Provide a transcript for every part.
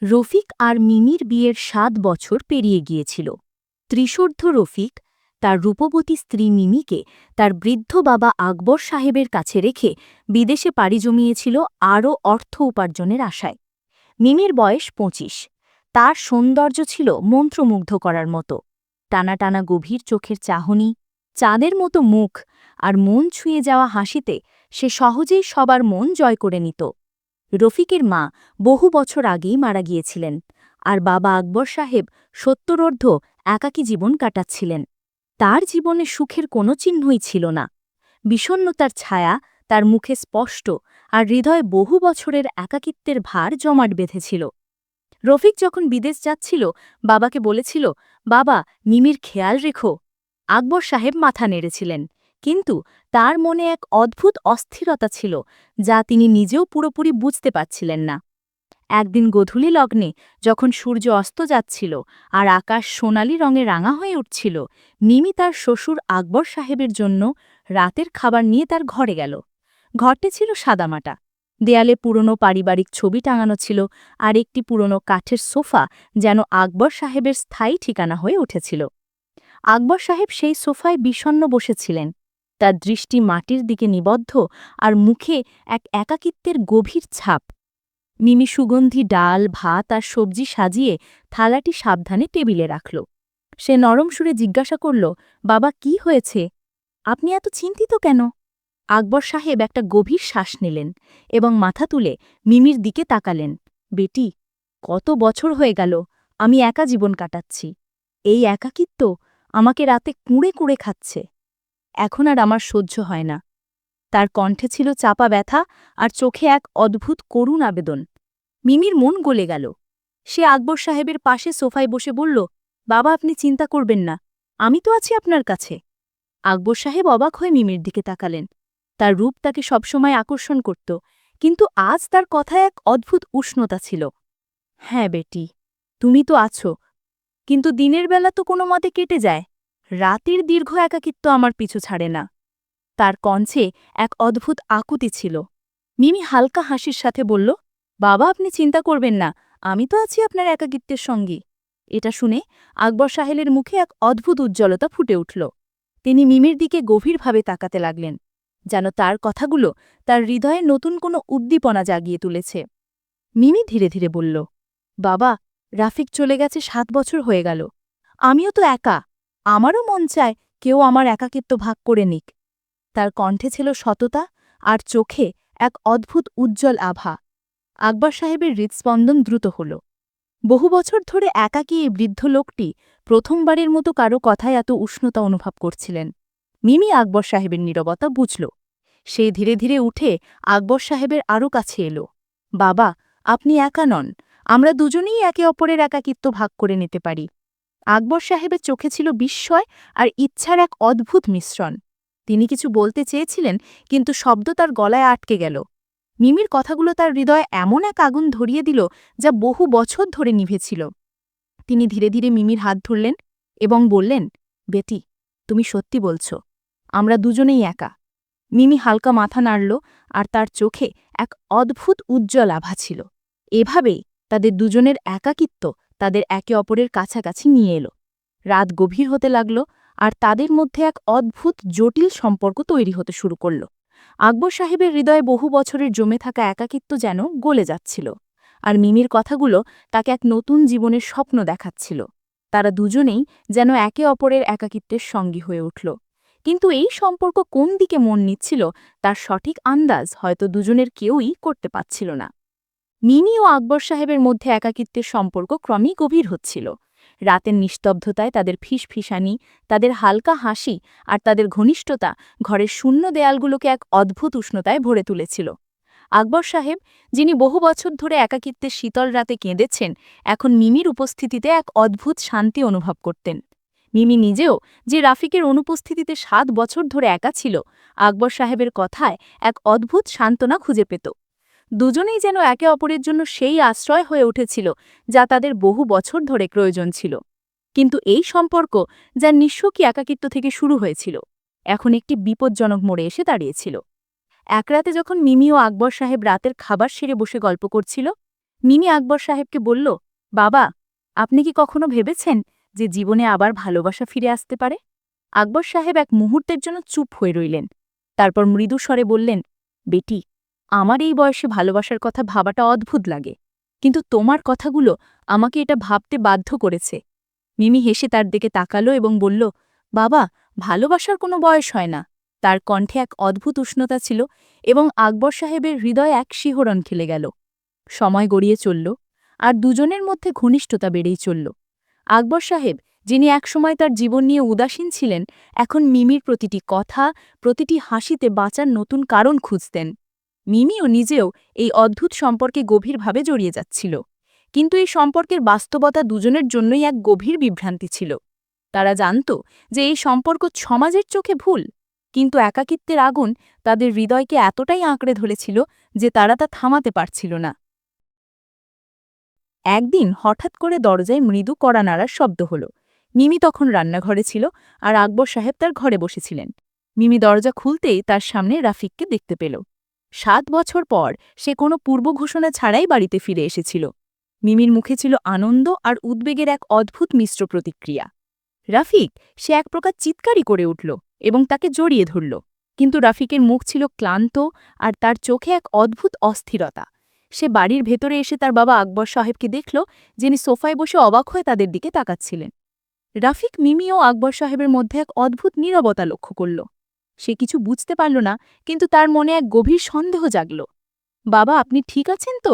রফিক আর মিমির বিয়ের ৭ বছর পেরিয়ে গিয়েছিল। ত্রিশোর্ধ্ব রফিক তার রূপবতী স্ত্রী মিমিকে তার বৃদ্ধ বাবা আকবর সাহেবের কাছে রেখে বিদেশে পাড়ি জমিয়েছিল আরও অর্থ উপার্জনের আশায়। মিমির বয়স ২৫। তার সৌন্দর্য ছিল মন্ত্রমুগ্ধ করার মতো। টানা টানা গভীর চোখের চাহনি, চাঁদের মতো মুখ আর মন ছুঁয়ে যাওয়া হাসিতে সে সহজেই সবার মন জয় করে নিত। রফিকের মা বহু বছর আগেই মারা গিয়েছিলেন, আর বাবা আকবর সাহেব সত্তরোর্ধ্ব একাকী জীবন কাটাচ্ছিলেন। তার জীবনে সুখের কোনো চিহ্নই ছিল না। বিষণ্ণতার ছায়া তার মুখে স্পষ্ট, আর হৃদয়ে বহু বছরের একাকিত্বের ভার জমাট বেঁধেছিল। রফিক যখন বিদেশ যাচ্ছিল, বাবাকে বলেছিল, বাবা, মিমির খেয়াল রেখো। আকবর সাহেব মাথা নেড়েছিলেন, কিন্তু তার মনে এক অদ্ভুত অস্থিরতা ছিল, যা তিনি নিজেও পুরোপুরি বুঝতে পারছিলেন না। একদিন গোধূলি লগ্নে যখন সূর্য অস্ত যাচ্ছিল আর আকাশ সোনালি রঙে রাঙা হয়ে উঠছিল, মিমি তার শ্বশুর আকবর সাহেবের জন্য রাতের খাবার নিয়ে তার ঘরে গেল। ঘরটি ছিল সাদামাটা। দেয়ালে পুরনো পারিবারিক ছবি টাঙানো ছিল, আর একটি পুরনো কাঠের সোফা যেন আকবর সাহেবের স্থায়ী ঠিকানা হয়ে উঠেছিল। আকবর সাহেব সেই সোফায় বিষণ্ণ বসেছিলেন, তার দৃষ্টি মাটির দিকে নিবদ্ধ, আর মুখে এক একাকিত্বের গভীর ছাপ। মিমি সুগন্ধি ডাল, ভাত আর সবজি সাজিয়ে থালাটি সাবধানে টেবিলে রাখল। সে নরম সুরে জিজ্ঞাসা করল, বাবা, কি হয়েছে? আপনি এত চিন্তিত কেন? আকবর সাহেব একটা গভীর শ্বাস নিলেন এবং মাথা তুলে মিমির দিকে তাকালেন। বেটি, কত বছর হয়ে গেল আমি একা জীবন কাটাচ্ছি। এই একাকিত্ব আমাকে রাতে কুঁড়ে কুঁড়ে খাচ্ছে। এখন আর আমার সহ্য হয় না। তার কণ্ঠে ছিল চাপা ব্যথা, আর চোখে এক অদ্ভুত করুণ আবেদন। মিমির মন গলে গেল। সে আকবর সাহেবের পাশে সোফায় বসে বলল, বাবা, আপনি চিন্তা করবেন না, আমি তো আছি আপনার কাছে। আকবর সাহেব অবাক হয়ে মিমির দিকে তাকালেন। তার রূপ তাকে সবসময় আকর্ষণ করত, কিন্তু আজ তার কথায় এক অদ্ভুত উষ্ণতা ছিল। হ্যাঁ বেটি, তুমি তো আছো, কিন্তু দিনের বেলা তো কোনো মতে কেটে যায়। রাতের দীর্ঘ একাকিত্ব আমার পিছু ছাড়ে না। তার কণ্ঠে এক অদ্ভুত আকুতি ছিল। মিমি হালকা হাসির সাথে বলল, বাবা, আপনি চিন্তা করবেন না, আমি তো আছি আপনার একাকিত্বের সঙ্গী। এটা শুনে আকবর সাহেবের মুখে এক অদ্ভুত উজ্জ্বলতা ফুটে উঠল। তিনি মিমির দিকে গভীরভাবে তাকাতে লাগলেন, যেন তার কথাগুলো তার হৃদয়ে নতুন কোনো উদ্দীপনা জাগিয়ে তুলেছে। মিমি ধীরে ধীরে বলল, বাবা, রাফিক চলে গেছে ৭ বছর হয়ে গেল। আমিও তো একা। আমারও মন চায় কেউ আমার একাকিত্ব ভাগ করে নিক। তার কণ্ঠে ছিল সততা, আর চোখে এক অদ্ভুত উজ্জ্বল আভা। আকবর সাহেবের হৃৎস্পন্দন দ্রুত হল। বহু বছর ধরে একাকী এই বৃদ্ধ লোকটি প্রথমবারের মতো কারো কথায় এত উষ্ণতা অনুভব করছিলেন। মিমি আকবর সাহেবের নীরবতা বুঝল। সে ধীরে ধীরে উঠে আকবর সাহেবের আরও কাছে এলো। বাবা, আপনি একা নন, আমরা দুজনেই একে অপরের একাকিত্ব ভাগ করে নিতে পারি। আকবর সাহেবের চোখে ছিল বিস্ময় আর ইচ্ছার এক অদ্ভুত মিশ্রণ। তিনি কিছু বলতে চেয়েছিলেন, কিন্তু শব্দ তার গলায় আটকে গেল। মিমির কথাগুলো তার হৃদয়ে এমন এক আগুন ধরিয়ে দিল, যা বহু বছর ধরে নিভেছিল। তিনি ধীরে ধীরে মিমির হাত ধরলেন এবং বললেন, বেটি, তুমি সত্যি বলছ, আমরা দুজনেই একা। মিমি হালকা মাথা নাড়ল, আর তার চোখে এক অদ্ভুত উজ্জ্বল আভা ছিল। এভাবেই তাদের দুজনের একাকিত্ব তাদের একে অপরের কাছাকাছি নিয়ে এলো। রাত গভীর হতে লাগল, আর তাদের মধ্যে এক অদ্ভুত জটিল সম্পর্ক তৈরি হতে শুরু করল। আকবর সাহেবের হৃদয়ে বহু বছরের জমে থাকা একাকিত্ব যেন গলে যাচ্ছিল, আর মিমির কথাগুলো তাকে এক নতুন জীবনের স্বপ্ন দেখাচ্ছিল। তারা দুজনেই যেন একে অপরের একাকিত্বের সঙ্গী হয়ে উঠল। কিন্তু এই সম্পর্ক কোন দিকে মন নিচ্ছিল, তার সঠিক আন্দাজ হয়তো দুজনের কেউই করতে পারছিল না। মিমি ও আকবর সাহেবের মধ্যে একাকিত্বের সম্পর্ক ক্রমেই গভীর হচ্ছিল। রাতের নিস্তব্ধতায় তাদের ফিসফিসানি, তাদের হালকা হাসি আর তাদের ঘনিষ্ঠতা ঘরের শূন্য দেয়ালগুলোকে এক অদ্ভুত উষ্ণতায় ভরে তুলেছিল। আকবর সাহেব, যিনি বহু বছর ধরে একাকিত্বের শীতল রাতে কেঁদেছেন, এখন মিমির উপস্থিতিতে এক অদ্ভুত শান্তি অনুভব করতেন। মিমি নিজেও, যে রাফিকের অনুপস্থিতিতে ৭ বছর ধরে একা ছিল, আকবর সাহেবের কথায় এক অদ্ভুত সান্ত্বনা খুঁজে পেত। দুজনেই যেন একে অপরের জন্য সেই আশ্রয় হয়ে উঠেছিল, যা তাদের বহু বছর ধরে প্রয়োজন ছিল। কিন্তু এই সম্পর্ক, যা নিঃস্বকী একাকিত্ব থেকে শুরু হয়েছিল, এখন একটি বিপজ্জনক মোড়ে এসে দাঁড়িয়েছিল। এক রাতে যখন মিমি ও আকবর সাহেব রাতের খাবার সেরে বসে গল্প করছিল, মিমি আকবর সাহেবকে বলল, বাবা, আপনি কি কখনো ভেবেছেন যে জীবনে আবার ভালোবাসা ফিরে আসতে পারে? আকবর সাহেব এক মুহূর্তের জন্য চুপ হয়ে রইলেন। তারপর মৃদু স্বরে বললেন, বেটি, আমার এই বয়সে ভালোবাসার কথা ভাবাটা অদ্ভুত লাগে, কিন্তু তোমার কথাগুলো আমাকে এটা ভাবতে বাধ্য করেছে। মিমি হেসে তার দিকে তাকালো এবং বলল, বাবা, ভালোবাসার কোনো বয়স হয় না। তার কণ্ঠে এক অদ্ভুত উষ্ণতা ছিল এবং আকবর সাহেবের হৃদয়ে এক শিহরণ খেলে গেল। সময় গড়িয়ে চলল, আর দুজনের মধ্যে ঘনিষ্ঠতা বেড়েই চলল। আকবর সাহেব, যিনি একসময় তার জীবন নিয়ে উদাসীন ছিলেন, এখন মিমির প্রতিটি কথা, প্রতিটি হাসিতে বাঁচার নতুন কারণ খুঁজতেন। মিমিও নিজেও এই অদ্ভুত সম্পর্কে গভীরভাবে জড়িয়ে যাচ্ছিল। কিন্তু এই সম্পর্কের বাস্তবতা দুজনের জন্যই এক গভীর বিভ্রান্তি ছিল। তারা জানত যে এই সম্পর্ক সমাজের চোখে ভুল, কিন্তু একাকিত্বের আগুন তাদের হৃদয়কে এতটাই আঁকড়ে ধরেছিল যে তারা তা থামাতে পারছিল না। একদিন হঠাৎ করে দরজায় মৃদু কড়া নাড়ার শব্দ হল। মিমি তখন রান্নাঘরে ছিল, আর আকবর সাহেব তার ঘরে বসেছিলেন। মিমি দরজা খুলতেই তার সামনে রাফিককে দেখতে পেল। 7 বছর পর সে কোনো পূর্ব ঘোষণা ছাড়াই বাড়িতে ফিরে এসেছিল। মিমির মুখে ছিল আনন্দ আর উদ্বেগের এক অদ্ভুত মিশ্র প্রতিক্রিয়া। রাফিক, সে এক প্রকার চিৎকারই করে উঠল এবং তাকে জড়িয়ে ধরল। কিন্তু রাফিকের মুখ ছিল ক্লান্ত, আর তার চোখে এক অদ্ভুত অস্থিরতা। সে বাড়ির ভেতরে এসে তার বাবা আকবর সাহেবকে দেখল, যিনি সোফায় বসে অবাক হয়ে তাদের দিকে তাকাচ্ছিলেন। রাফিক মিমি ও আকবর সাহেবের মধ্যে এক অদ্ভুত নীরবতা লক্ষ্য করল। সে কিছু বুঝতে পারল না, কিন্তু তার মনে এক গভীর সন্দেহ জাগল। বাবা, আপনি ঠিক আছেন তো?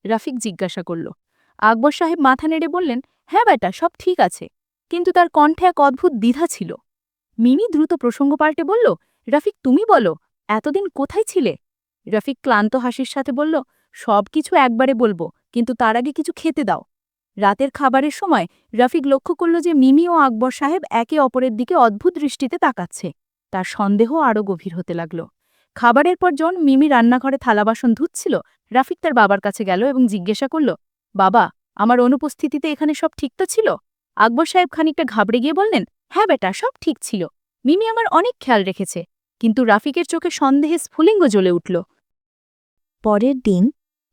রাফিক জিজ্ঞাসা করল। আকবর সাহেব মাথা নেড়ে বললেন, হ্যাঁ বেটা, সব ঠিক আছে। কিন্তু তার কণ্ঠে এক অদ্ভুত দ্বিধা ছিল। মিমি দ্রুত প্রসঙ্গ পাল্টে বলল, রাফিক, তুমি বলো, এতদিন কোথায় ছিলে? রাফিক ক্লান্ত হাসির সাথে বলল, সব কিছু একবারে বলবো, কিন্তু তার আগে কিছু খেতে দাও। রাতের খাবারের সময় রাফিক লক্ষ্য করল যে মিমি ও আকবর সাহেব একে অপরের দিকে অদ্ভুত দৃষ্টিতে তাকাচ্ছে। তার সন্দেহ আরও গভীর হতে লাগল। খাবারের পর যখন মিমি রান্নাঘরে থালা বাসন ধুচ্ছিল, রাফিক তার বাবার কাছে গেল এবং জিজ্ঞাসা করল, বাবা, আমার অনুপস্থিতিতে এখানে সব ঠিক তো ছিল? আকবর সাহেব খানিকটা ঘাবড়ে গিয়ে বললেন, হ্যাঁ বেটা, সব ঠিক ছিল। মিমি আমার অনেক খেয়াল রেখেছে। কিন্তু রাফিকের চোখে সন্দেহে স্ফুলিঙ্গ জ্বলে উঠল। পরের দিন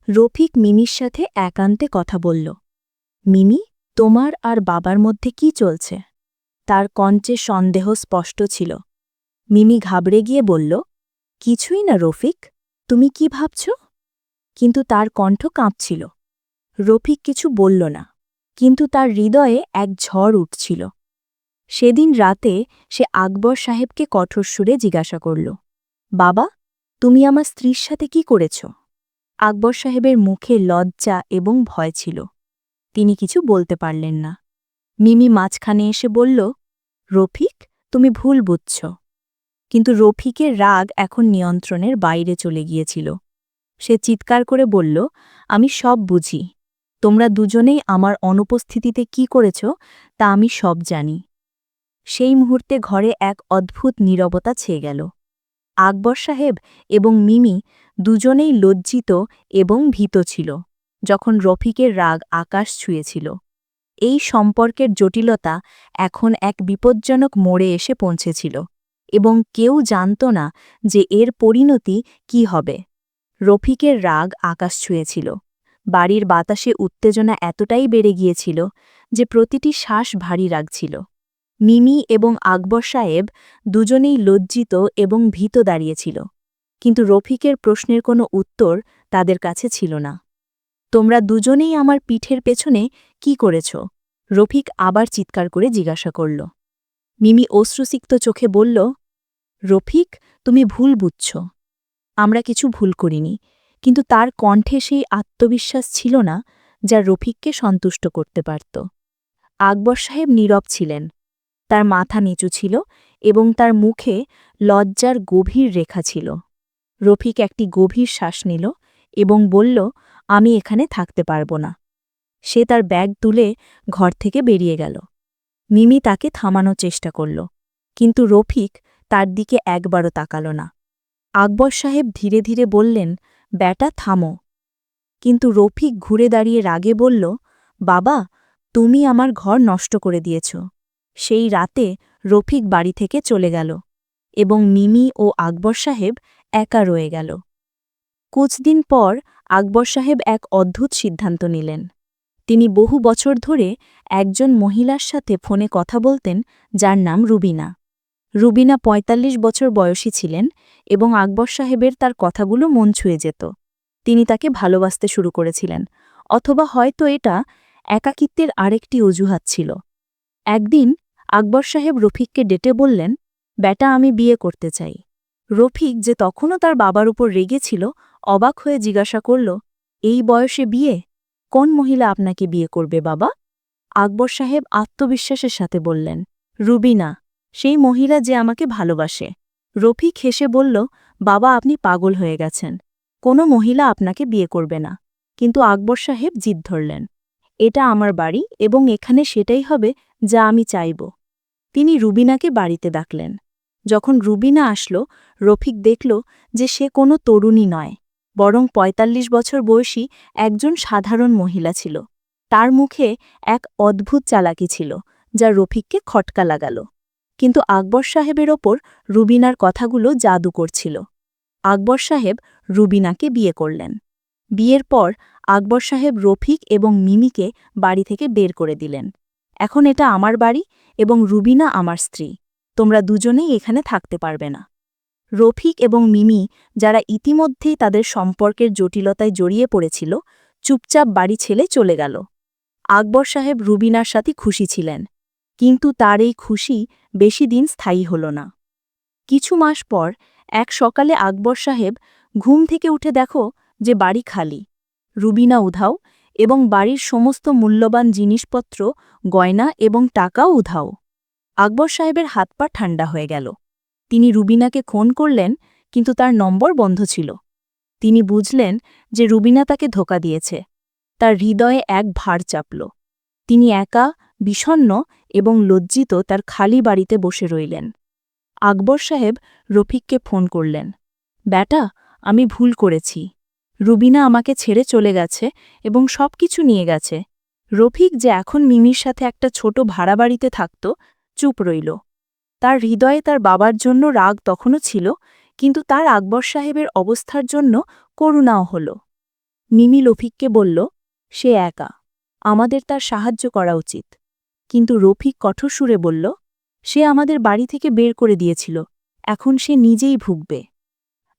রফিক মিমির সাথে একান্তে কথা বলল। মিমি, তোমার আর বাবার মধ্যে কি চলছে? তার কণ্ঠে সন্দেহ স্পষ্ট ছিল। মিমি ঘাবড়ে গিয়ে বলল, কিছুই না রফিক, তুমি কি ভাবছ? কিন্তু তার কণ্ঠ কাঁপছিল। রফিক কিছু বলল না, কিন্তু তার হৃদয়ে এক ঝড় উঠছিল। সেদিন রাতে সে আকবর সাহেবকে কঠোর সুরে জিজ্ঞাসা করল, বাবা, তুমি আমার স্ত্রীর সাথে কি করেছ? আকবর সাহেবের মুখে লজ্জা এবং ভয় ছিল। তিনি কিছু বলতে পারলেন না। মিমি মাঝখানে এসে বলল, রফিক, তুমি ভুল বুঝছ। কিন্তু রফিকের রাগ এখন নিয়ন্ত্রণের বাইরে চলে গিয়েছিল। সে চিৎকার করে বলল, আমি সব বুঝি। তোমরা দুজনেই আমার অনুপস্থিতিতে কি করেছ তা আমি সব জানি। সেই মুহূর্তে ঘরে এক অদ্ভুত নীরবতা ছেয়ে গেল। আকবর সাহেব এবং মিমি দুজনেই লজ্জিত এবং ভীত ছিল, যখন রফিকের রাগ আকাশ ছুঁয়েছিল। এই সম্পর্কের জটিলতা এখন এক বিপজ্জনক মোড়ে এসে পৌঁছেছিল, এবং কেউ জানত না যে এর পরিণতি কি হবে। রফিকের রাগ আকাশ ছুঁয়েছিল। বাড়ির বাতাসে উত্তেজনা এতটাই বেড়ে গিয়েছিল যে প্রতিটি শ্বাস ভারী লাগছিল। মিমি এবং আকবর সাহেব দুজনেই লজ্জিত এবং ভীত দাঁড়িয়েছিল, কিন্তু রফিকের প্রশ্নের কোনো উত্তর তাদের কাছে ছিল না। তোমরা দুজনেই আমার পিঠের পেছনে কি করেছ? রফিক আবার চিৎকার করে জিজ্ঞাসা করল। মিমি অশ্রুসিক্ত চোখে বলল, রফিক, তুমি ভুল বুঝছ। আমরা কিছু ভুল করিনি। কিন্তু তার কণ্ঠে সেই আত্মবিশ্বাস ছিল না যা রফিককে সন্তুষ্ট করতে পারত। আকবর সাহেব নীরব ছিলেন। তার মাথা নিচু ছিল এবং তার মুখে লজ্জার গভীর রেখা ছিল। রফিক একটি গভীর শ্বাস নিল এবং বলল, আমি এখানে থাকতে পারব না। সে তার ব্যাগ তুলে ঘর থেকে বেরিয়ে গেল। মিমি তাকে থামানোর চেষ্টা করল, কিন্তু রফিক তার দিকে একবারও তাকাল না। আকবর সাহেব ধীরে ধীরে বললেন, ব্যাটা, থামো। কিন্তু রফিক ঘুরে দাঁড়িয়ে রাগে বলল, বাবা, তুমি আমার ঘর নষ্ট করে দিয়েছ। সেই রাতে রফিক বাড়ি থেকে চলে গেল এবং মিমি ও আকবর সাহেব একা রয়ে গেল। কুছদিন পর আকবর সাহেব এক অদ্ভুত সিদ্ধান্ত নিলেন। তিনি বহু বছর ধরে একজন মহিলার সাথে ফোনে কথা বলতেন, যার নাম রুবিনা। রুবিনা ৪৫ বছর বয়সী ছিলেন এবং আকবর সাহেবের তার কথাগুলো মন ছুঁয়ে যেত। তিনি তাকে ভালোবাসতে শুরু করেছিলেন, অথবা হয়তো এটা একাকিত্বের আরেকটি অজুহাত ছিল। একদিন আকবর সাহেব রফিককে ডেটে বললেন, বেটা, আমি বিয়ে করতে চাই। রফিক, যে তখনও তার বাবার উপর রেগেছিল, অবাক হয়ে জিজ্ঞাসা করল, এই বয়সে বিয়ে? কোন মহিলা আপনাকে বিয়ে করবে বাবা? আকবর সাহেব আত্মবিশ্বাসের সাথে বললেন, রুবিনা, সেই মহিলা যে আমাকে ভালোবাসে। রফিক হেসে বলল, বাবা, আপনি পাগল হয়ে গেছেন। কোনো মহিলা আপনাকে বিয়ে করবে না। কিন্তু আকবর সাহেব জিদ ধরলেন, এটা আমার বাড়ি এবং এখানে সেটাই হবে যা আমি চাইব। তিনি রুবিনাকে বাড়িতে ডাকলেন। যখন রুবিনা আসলো, রফিক দেখল যে সে কোনো তরুণী নয়, বরং ৪৫ বছর বয়সী একজন সাধারণ মহিলা ছিল। তার মুখে এক অদ্ভুত চালাকি ছিল, যা রফিককে খটকা লাগাল। কিন্তু আকবর সাহেবের ওপর রুবিনার কথাগুলো জাদু করছিল। আকবর সাহেব রুবিনাকে বিয়ে করলেন। বিয়ের পর আকবর সাহেব রফিক এবং মিমিকে বাড়ি থেকে বের করে দিলেন। এখন এটা আমার বাড়ি এবং রুবিনা আমার স্ত্রী। তোমরা দুজনেই এখানে থাকতে পারবে না। রফিক এবং মিমি, যারা ইতিমধ্যেই তাদের সম্পর্কের জটিলতায় জড়িয়ে পড়েছিল, চুপচাপ বাড়ি ছেড়ে চলে গেল। আকবর সাহেব রুবিনার সাথে খুশি ছিলেন, কিন্তু তার এই খুশি বেশি দিন স্থায়ী হল না। কিছু মাস পর এক সকালে আকবর সাহেব ঘুম থেকে উঠে দেখো যে বাড়ি খালি, রুবিনা উধাও এবং বাড়ির সমস্ত মূল্যবান জিনিসপত্র, গয়না এবং টাকাও উধাও। আকবর সাহেবের হাত পা ঠান্ডা হয়ে গেল। তিনি রুবিনাকে ফোন করলেন, কিন্তু তার নম্বর বন্ধ ছিল। তিনি বুঝলেন যে রুবিনা তাকে ধোঁকা দিয়েছে। তার হৃদয়ে এক ভার চাপল। তিনি একা, বিষণ্ণ এবং লজ্জিত তার খালি বাড়িতে বসে রইলেন। আকবর সাহেব রফিককে ফোন করলেন, বেটা, আমি ভুল করেছি। রুবিনা আমাকে ছেড়ে চলে গেছে এবং সবকিছু নিয়ে গেছে। রফিক, যে এখন মিমির সাথে একটা ছোট ভাড়া বাড়িতে থাকত, চুপ রইল। তার হৃদয়ে তার বাবার জন্য রাগ তখনও ছিল, কিন্তু তার আকবর সাহেবের অবস্থার জন্য করুণাও হল। মিমি রফিককে বলল, সে একা, আমাদের তার সাহায্য করা উচিত। কিন্তু রফিক কঠোর সুরে বলল, সে আমাদের বাড়ি থেকে বের করে দিয়েছিল, এখন সে নিজেই ভুগবে।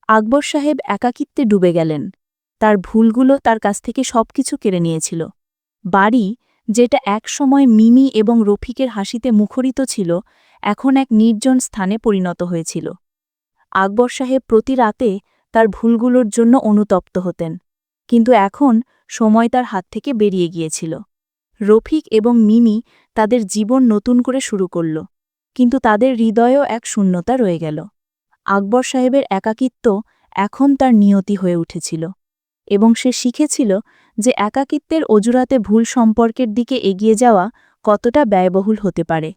আকবর সাহেব একাকিত্বে ডুবে গেলেন। তার ভুলগুলো তার কাছ থেকে সবকিছু কেড়ে নিয়েছিল। বাড়ি, যেটা একসময় মিমি এবং রফিকের হাসিতে মুখরিত ছিল, এখন এক নির্জন স্থানে পরিণত হয়েছিল। আকবর সাহেব প্রতি রাতে তার ভুলগুলোর জন্য অনুতপ্ত হতেন, কিন্তু এখন সময় তার হাত থেকে বেরিয়ে গিয়েছিল। রফিক এবং মিমি তাদের জীবন নতুন করে শুরু করল, কিন্তু তাদের হৃদয়েও এক শূন্যতা রয়ে গেল। আকবর সাহেবের একাকিত্ব এখন তার নিয়তি হয়ে উঠেছিল, এবং সে শিখেছিল যে একাকিত্বের অজুহাতে ভুল সম্পর্কের দিকে এগিয়ে যাওয়া কতটা ব্যয়বহুল হতে পারে।